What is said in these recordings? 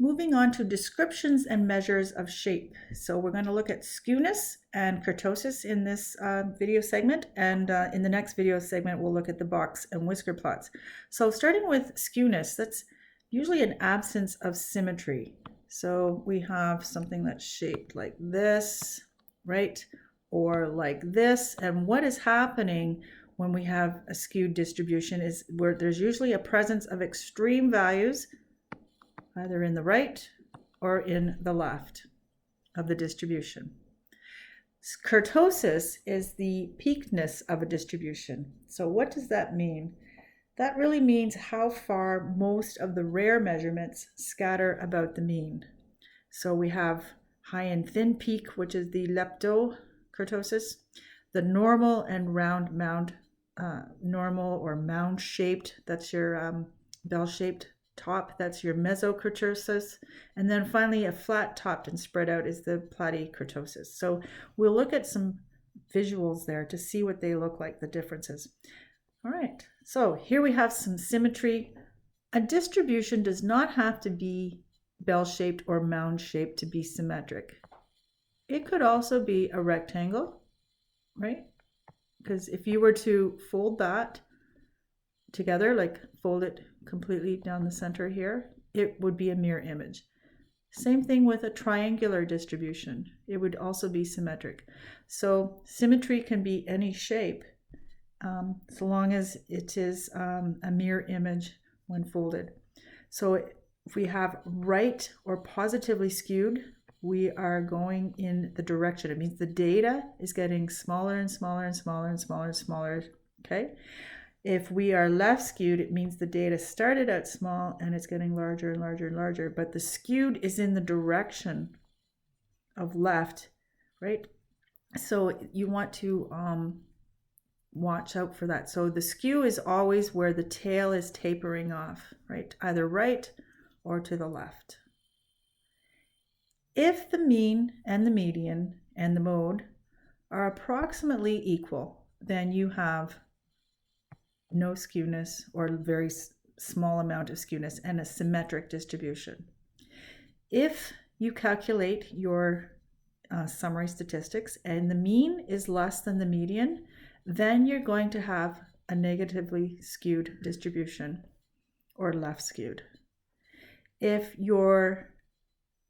Moving on to descriptions and measures of shape. So we're going to look at skewness and kurtosis in this video segment, and in the next video segment we'll look at the box and whisker plots. So starting with skewness, that's usually an absence of symmetry. So we have something that's shaped like this, right? Or like this, and what is happening when we have a skewed distribution is where there's usually a presence of extreme values either in the right or in the left of the distribution. Kurtosis is the peakedness of a distribution. So what does that mean? That really means how far most of the rare measurements scatter about the mean. So we have high and thin peak, which is the leptokurtosis, the normal and round mound, normal or mound shaped, that's your bell-shaped top, that's your mesokurtosis, and then finally a flat topped and spread out is the platykurtosis. So we'll look at some visuals there to see what they look like, the differences. All right, so here we have some symmetry. A distribution does not have to be bell-shaped or mound-shaped to be symmetric. It could also be a rectangle, right? Because if you were to fold that together, like fold it completely down the center here, it would be a mirror image. Same thing with a triangular distribution. It would also be symmetric. So symmetry can be any shape, so long as it is a mirror image when folded. So if we have right or positively skewed, we are going in the direction. It means the data is getting smaller and smaller and smaller and smaller and smaller, okay? If we are left skewed, it means the data started out small and it's getting larger and larger and larger, but the skewed is in the direction of left, right? So you want to watch out for that. So the skew is always where the tail is tapering off, right? Either right or to the left. If the mean and the median and the mode are approximately equal, then you have no skewness or very small amount of skewness and a symmetric distribution. If you calculate your summary statistics and the mean is less than the median, then you're going to have a negatively skewed distribution or left skewed. If your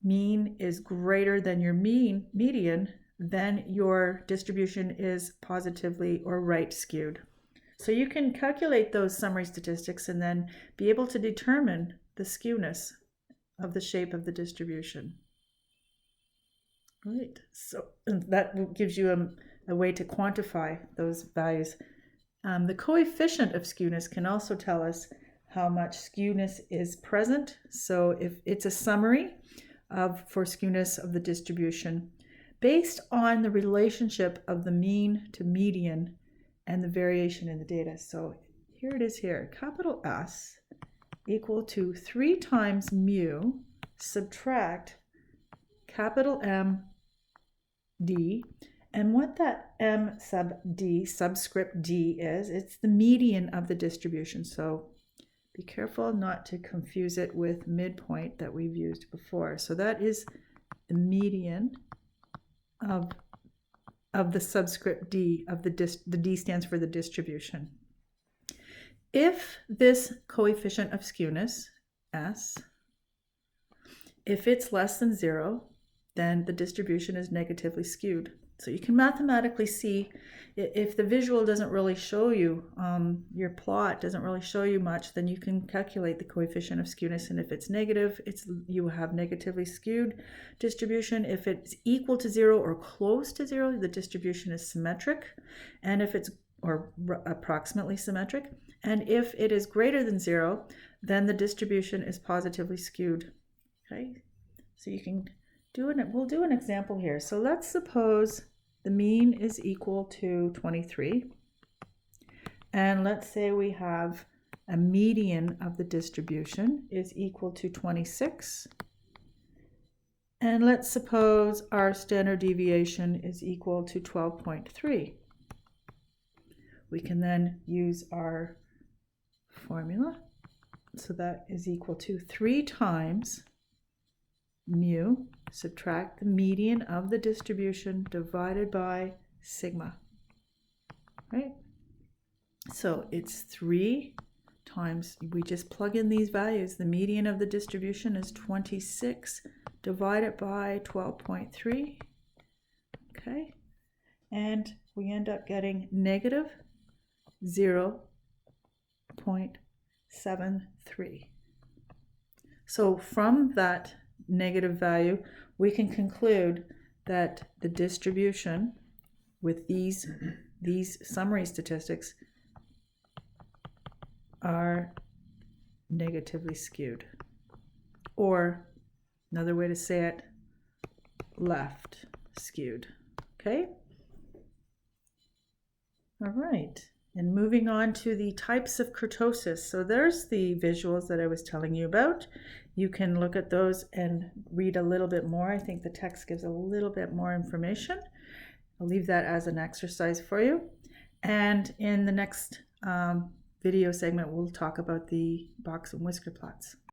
mean is greater than your median, then your distribution is positively or right skewed. So you can calculate those summary statistics and then be able to determine the skewness of the shape of the distribution. Right, so that gives you a way to quantify those values. The coefficient of skewness can also tell us how much skewness is present. So if it's a summary for skewness of the distribution based on the relationship of the mean to median and the variation in the data. So here it is here, capital S equal to 3 times mu subtract capital M D. And what that M sub D, subscript D is, it's the median of the distribution. So be careful not to confuse it with midpoint that we've used before. So that is the median of the subscript D of the D stands for the distribution. If this coefficient of skewness, S, if it's less than 0, then the distribution is negatively skewed. So you can mathematically see if the visual doesn't really show you, your plot doesn't really show you much, then you can calculate the coefficient of skewness. And if it's negative, you have negatively skewed distribution. If it's equal to 0 or close to 0, the distribution is symmetric. And if it's or approximately symmetric. And if it is greater than 0, then the distribution is positively skewed. Okay, so you can we'll do an example here. So let's suppose the mean is equal to 23. And let's say we have a median of the distribution is equal to 26. And let's suppose our standard deviation is equal to 12.3. We can then use our formula. So that is equal to 3 times mu, subtract the median of the distribution divided by sigma, right? So it's 3 times, we just plug in these values. The median of the distribution is 26 divided by 12.3, okay? And we end up getting negative 0.73. So from that negative value, we can conclude that the distribution with these summary statistics are negatively skewed. Or another way to say it, left skewed. Okay? All right. And moving on to the types of kurtosis. So there's the visuals that I was telling you about. You can look at those and read a little bit more. I think the text gives a little bit more information. I'll leave that as an exercise for you. And in the next video segment, we'll talk about the box and whisker plots.